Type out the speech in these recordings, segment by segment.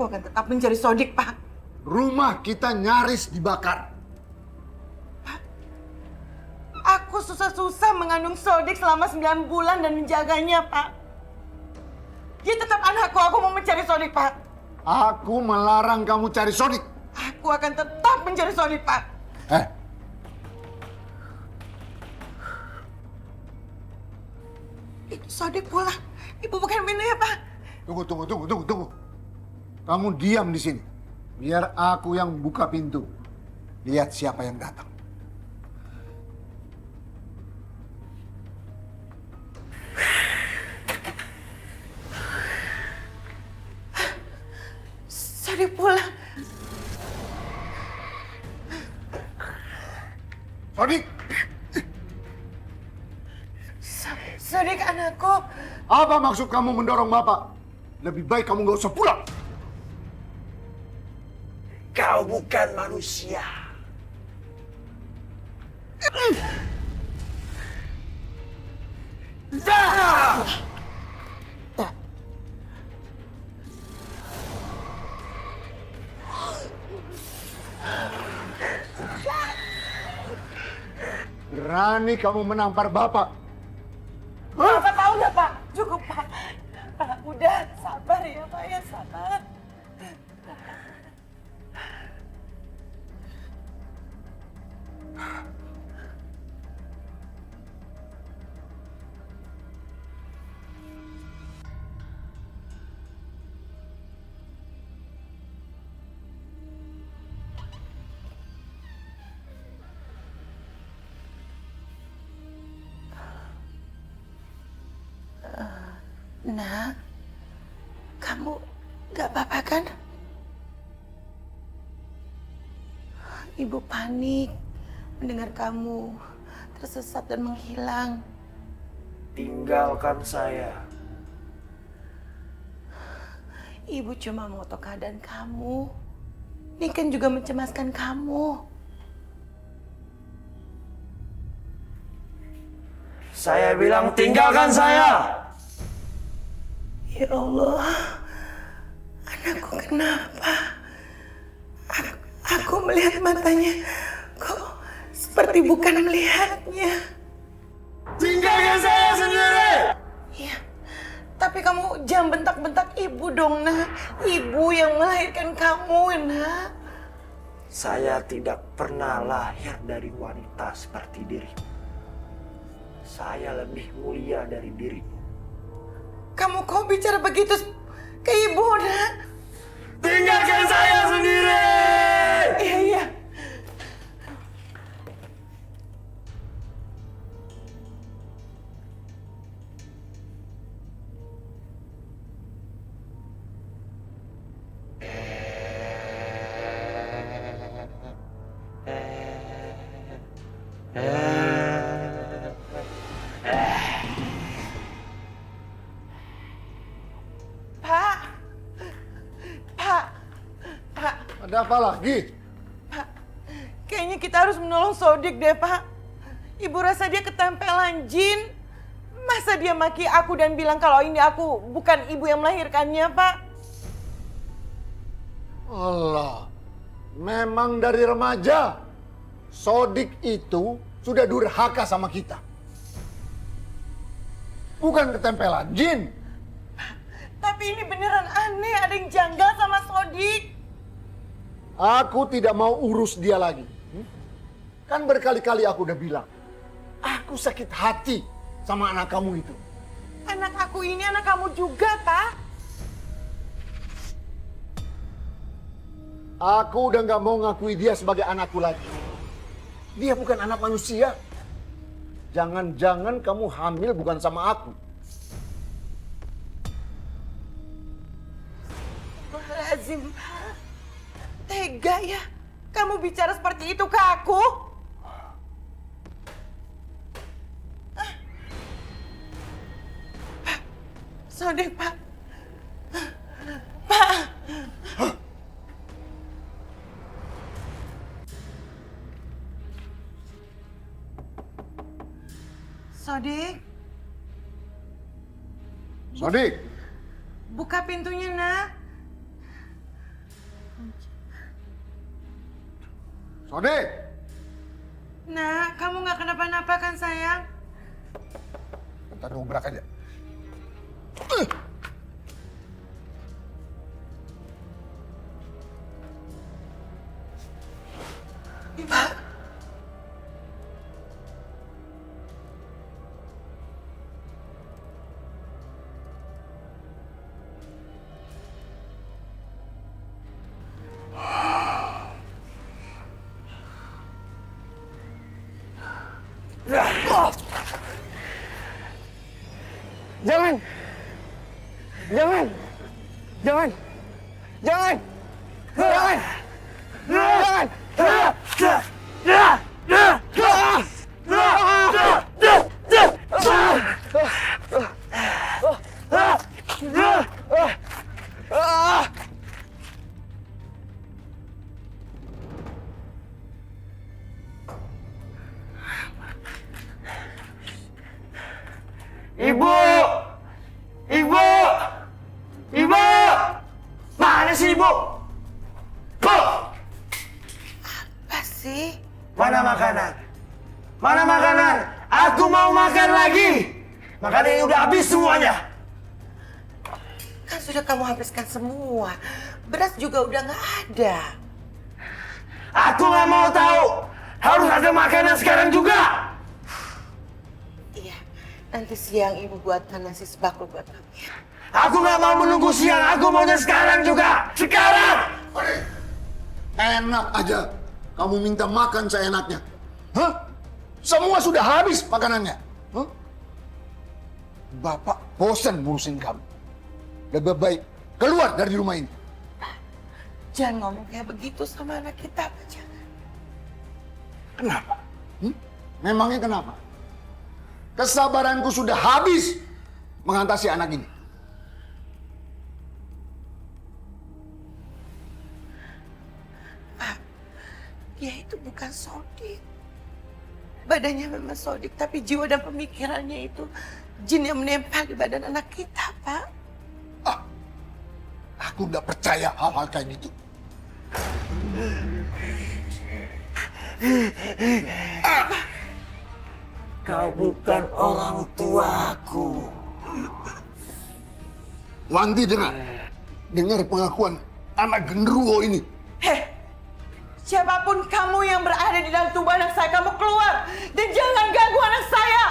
Aku akan tetap mencari Sodik, Pak. Rumah kita nyaris dibakar. Aku susah-susah mengandung Sodik selama 9 bulan dan menjaganya, Pak. Dia tetap anakku. Aku mau mencari Sodik, Pak. Aku melarang kamu cari Sodik. Aku akan tetap mencari Sodik, Pak. Itu Sodik pulang. Ibu bukan pintu ya, Pak? Tunggu. Kamu diam di sini. Biar aku yang buka pintu. Lihat siapa yang datang. Sodik pulang. Sodik! Sodik anakku. Apa maksud kamu mendorong Bapak? Lebih baik kamu gak usah pulang. Kau bukan manusia. Berani kamu menampar Bapak? Bapak tahu nggak, Pak? Cukup, Pak. Pak, udah. Sabar ya, Pak. Ya, sabar. Nak, kamu gak apa-apa kan? Ibu panik mendengar kamu tersesat dan menghilang. Tinggalkan saya. Ibu cuma mau tahu keadaan kamu. Ini kan juga mencemaskan kamu. Saya bilang tinggalkan saya. Ya Allah, anakku kenapa? Aku melihat matanya, kok seperti bukan melihatnya. Tinggalkan saya sendiri. Iya, tapi kamu jangan bentak-bentak ibu dong, Nak. Ibu yang melahirkan kamu, Nak. Saya tidak pernah lahir dari wanita seperti dirimu. Saya lebih mulia dari dirimu. Kamu kok bicara begitu ke ibu, Nak? Tinggalkan saya sendiri. Iya. Pak. Ada apa lagi? Pak, kayaknya kita harus menolong Sodik deh, Pak. Ibu rasa dia ketempelan jin. Masa dia maki aku dan bilang kalau ini aku bukan ibu yang melahirkannya, Pak? Allah, memang dari remaja. Sodik itu sudah durhaka sama kita. Bukan ketempelan jin. Tapi ini beneran aneh, ada yang janggal sama Sodik. Aku tidak mau urus dia lagi. Kan berkali-kali aku udah bilang. Aku sakit hati sama anak kamu itu. Anak aku ini anak kamu juga, Pak. Aku udah gak mau ngakui dia sebagai anakku lagi. Dia bukan anak manusia. Jangan-jangan kamu hamil bukan sama aku. Lazim, Pak. Tega ya, kamu bicara seperti itu ke aku? Pak, Sodik, Pak. Pak. Sodik. Sodik. Buka pintunya, Nak. Sodik! Nak, kamu nggak kenapa-napa kan sayang? Bentar dobrak aja. Pak. Jangan! Jangan! Jangan! Jangan! Jangan! Jangan! Ibu! Ibu! Ibu! Mana sih ibu? Bu! Apa sih? Mana makanan? Mana makanan? Aku mau makan lagi! Makanan ini udah habis semuanya! Kan sudah kamu habiskan semua. Beras juga udah nggak ada. Aku nggak mau tahu! Harus ada makanan sekarang juga! Iya, nanti siang ibu buatkan nasi sebakul buat kamu. Aku nggak mau menunggu siang, aku maunya sekarang juga! Sekarang! Enak aja. Kamu minta makan seenaknya. Hah? Semua sudah habis makanannya. Hah? Bapak bosan ngurusin kamu. Lebih baik keluar dari rumah ini. Jangan ngomong kayak begitu sama anak kita, Pak. Jangan. Kenapa? Memangnya kenapa? Kesabaranku sudah habis mengatasi anak ini. Dia itu bukan Sodik. Badannya memang Sodik, tapi jiwa dan pemikirannya itu jin yang menempel di badan anak kita, Pak. Ah, aku nggak percaya hal-hal kayak gitu. Kau bukan orang tuaku. Wanti dengar pengakuan anak genderuwo ini. Heh, siapapun kamu yang berada di dalam tubuh anak saya, kamu keluar dan jangan ganggu anak saya.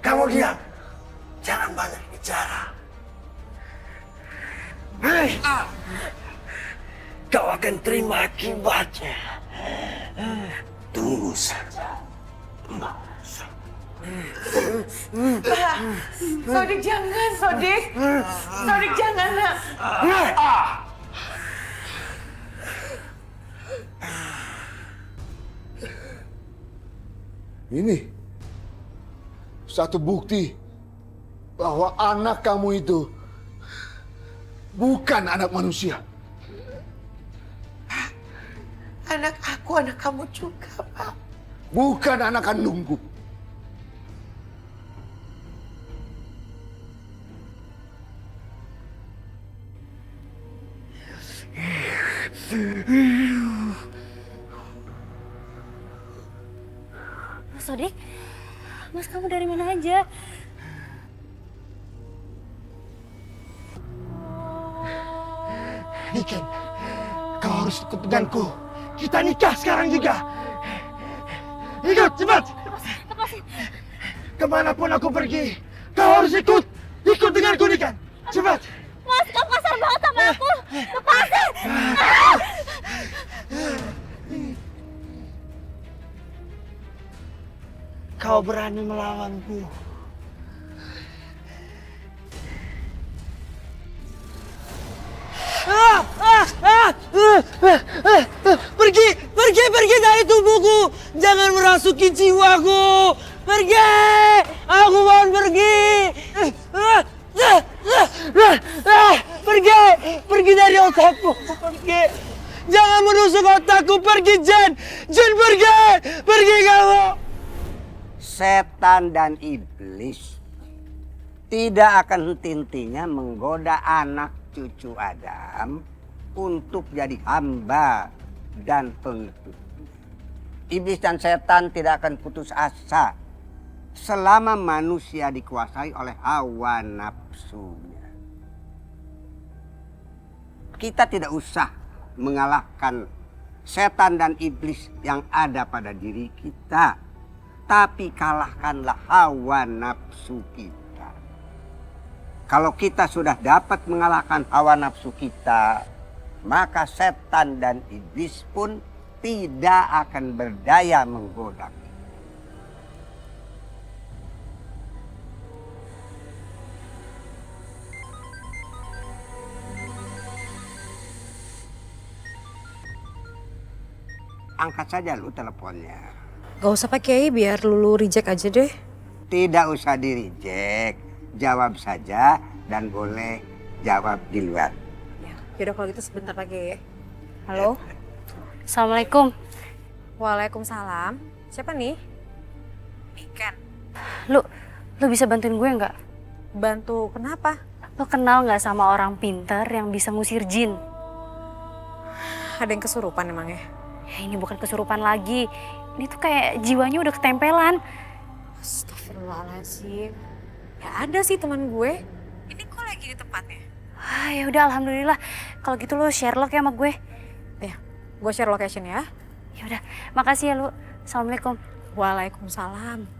Kamu diam. Jangan banyak bicara. Hei! Kau akan terima akibatnya. Tunggu saja. Pak, Sodik jangan, Sodik. Sodik jangan, nak. Ini satu bukti bahwa anak kamu itu bukan anak manusia. Pak, anak aku, anak kamu juga, Pak. Bukan anak kandungku. Mas Sodik, Mas kamu dari mana aja? Niken, kau harus ikut denganku. Kita nikah sekarang juga. Ikut, cepat! Lepasin. Kemanapun aku pergi, kau harus ikut. Ikut denganku, Niken. Cepat! Mas, kamu kasar banget sama aku. Lepasin! Kau berani melawanku. Pergi dari tubuhku. Jangan merasuki jiwaku. Pergi. Aku mohon pergi. Pergi dari otakku. Pergi. Jangan menusuk otakku. Pergi, Jen. Jen, pergi kamu. Setan dan iblis tidak akan henti-hentinya menggoda anak cucu Adam untuk jadi hamba dan pengikut. Iblis dan setan tidak akan putus asa selama manusia dikuasai oleh hawa nafsunya. Kita tidak usah mengalahkan setan dan iblis yang ada pada diri kita, tapi kalahkanlah hawa nafsu kita. Kalau kita sudah dapat mengalahkan hawa nafsu kita, maka setan dan iblis pun tidak akan berdaya menggoda. Angkat saja lu teleponnya. Gak usah Pak Kiai, biar Lulu reject aja deh. Tidak usah di reject, jawab saja dan boleh jawab di luar. Yaudah kalau gitu sebentar Pak Kiai. Halo? Assalamualaikum. Waalaikumsalam. Siapa nih? Ikan. Lu bisa bantuin gue nggak? Bantu kenapa? Lo kenal nggak sama orang pintar yang bisa ngusir jin? Ada yang kesurupan emangnya? Ya, ini bukan kesurupan lagi. Ini tuh kayak jiwanya udah ketempelan. Astagfirullahaladzim. Ya ada sih teman gue. Ini kok lagi di tempatnya? Ah, ya udah alhamdulillah. Kalau gitu lo share log ya sama gue. Ya, gue share location ya. Ya udah, makasih ya lu. Assalamualaikum. Waalaikumsalam.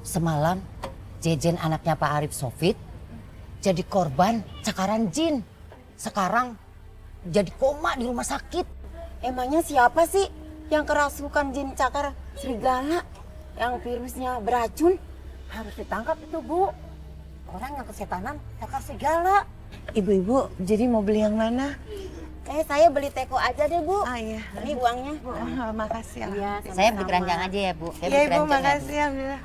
Semalam, Jejen anaknya Pak Arif Sofit jadi korban cakaran jin. Sekarang jadi koma di rumah sakit. Emangnya siapa sih yang kerasukan jin cakar serigala? Yang virusnya beracun? Harus ditangkap itu, Bu. Orang yang kesetanan cakar serigala. Ibu-ibu, jadi mau beli yang mana? Saya beli teko aja deh, Bu. Ah iya. Ini uangnya. Oh, makasih. Iya, Saya beli keranjang aja ya, Bu. Saya Iya beli Ibu, keranjang ya, Bu. makasih alhamdulillah.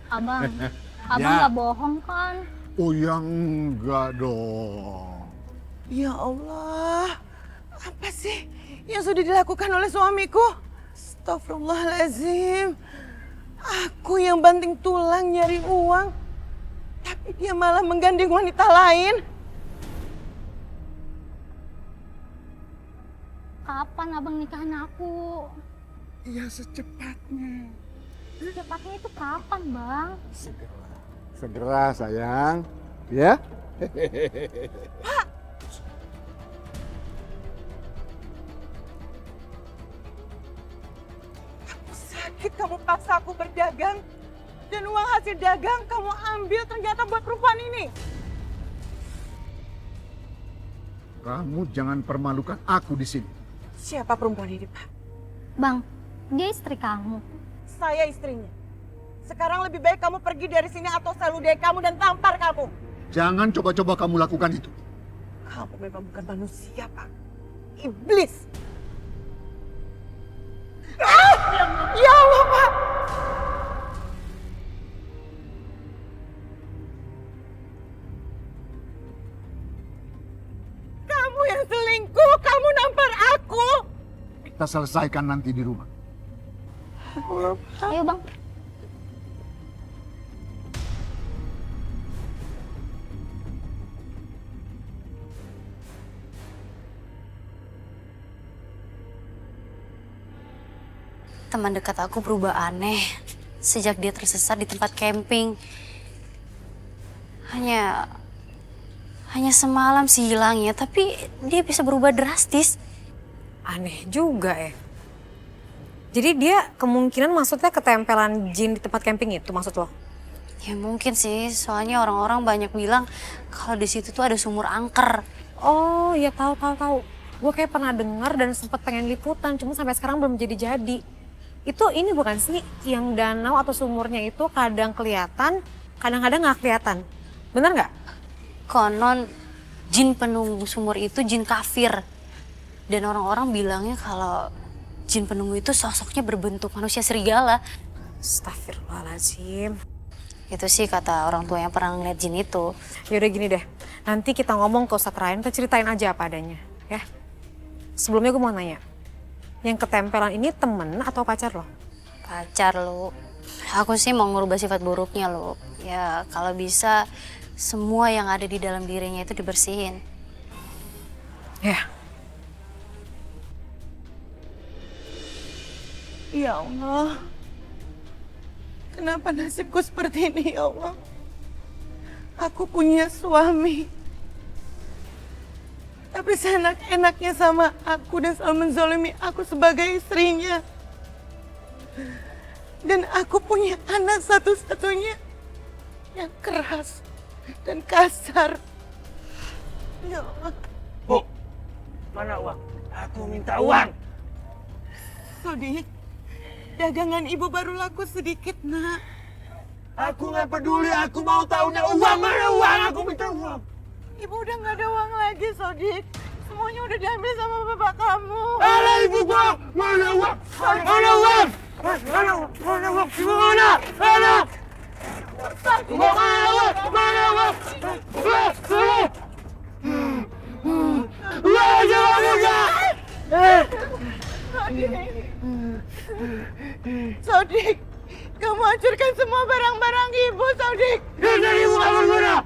Abang nggak bohong kan? Oh ya enggak dong. Ya Allah, apa sih yang sudah dilakukan oleh suamiku? Astagfirullahaladzim. Aku yang banting tulang nyari uang, tapi dia malah menggandeng wanita lain. Kapan abang nikahin aku? Ya secepatnya. Secepatnya itu kapan bang? Segera sayang. Ya. Sakit kamu paksa aku berdagang, dan uang hasil dagang kamu ambil ternyata buat perempuan ini. Kamu jangan permalukan aku di sini. Siapa perempuan ini, Pak? Bang, dia istri kamu. Saya istrinya. Sekarang lebih baik kamu pergi dari sini atau saya ludahi kamu dan tampar kamu. Jangan coba-coba kamu lakukan itu. Kamu memang bukan manusia, Pak. Iblis. Ah! Ya Allah, Pak. Kamu yang selingkuh, kamu nampar aku. Kita selesaikan nanti di rumah. Ayo bang. Teman dekat aku berubah aneh sejak dia tersesat di tempat camping. Hanya semalam sih hilangnya, tapi dia bisa berubah drastis. Aneh juga ya. Jadi dia kemungkinan maksudnya ketempelan jin di tempat camping itu maksud lo? Ya mungkin sih, soalnya orang-orang banyak bilang kalau di situ tuh ada sumur angker. Oh ya tahu. Gue kayak pernah dengar dan sempat pengen liputan, cuma sampai sekarang belum jadi. Itu ini bukan sih yang danau atau sumurnya itu kadang kelihatan, kadang-kadang nggak kelihatan. Bener nggak? Konon jin penunggu sumur itu jin kafir. Dan orang-orang bilangnya kalau jin penunggu itu sosoknya berbentuk manusia serigala. Astagfirullahaladzim. Itu sih kata orang tua yang pernah ngeliat jin itu. Yaudah gini deh, nanti kita ngomong ke Ustadz Ryan, kita ceritain aja apa adanya, ya. Sebelumnya gue mau nanya, yang ketempelan ini temen atau pacar lo? Pacar lo. Aku sih mau ngubah sifat buruknya lo. Ya kalau bisa semua yang ada di dalam dirinya itu dibersihin. Ya. Ya Allah, kenapa nasibku seperti ini ya Allah? Aku punya suami, tapi seenak-enaknya sama aku dan selalu menzalimi aku sebagai istrinya. Dan aku punya anak satu-satunya yang keras dan kasar. Ya Allah. Bu, mana uang? Aku minta uang. Sodik, dagangan ibu baru laku sedikit, nak. Aku nggak peduli, aku mau tahunya uang. Mana uang? Aku minta uang. Ibu udah nggak ada uang lagi, Sodik. Semuanya udah diambil sama bapak kamu. Alah ibu gua, mana uang? Mana uang? Mana uang? Mana uang? Ibu mana? Mana? Mana uang? Mana uang? Jangan buka! Sodik, kamu hancurkan semua barang-barang ibu, Sodik. Dari ibu nggak berguna.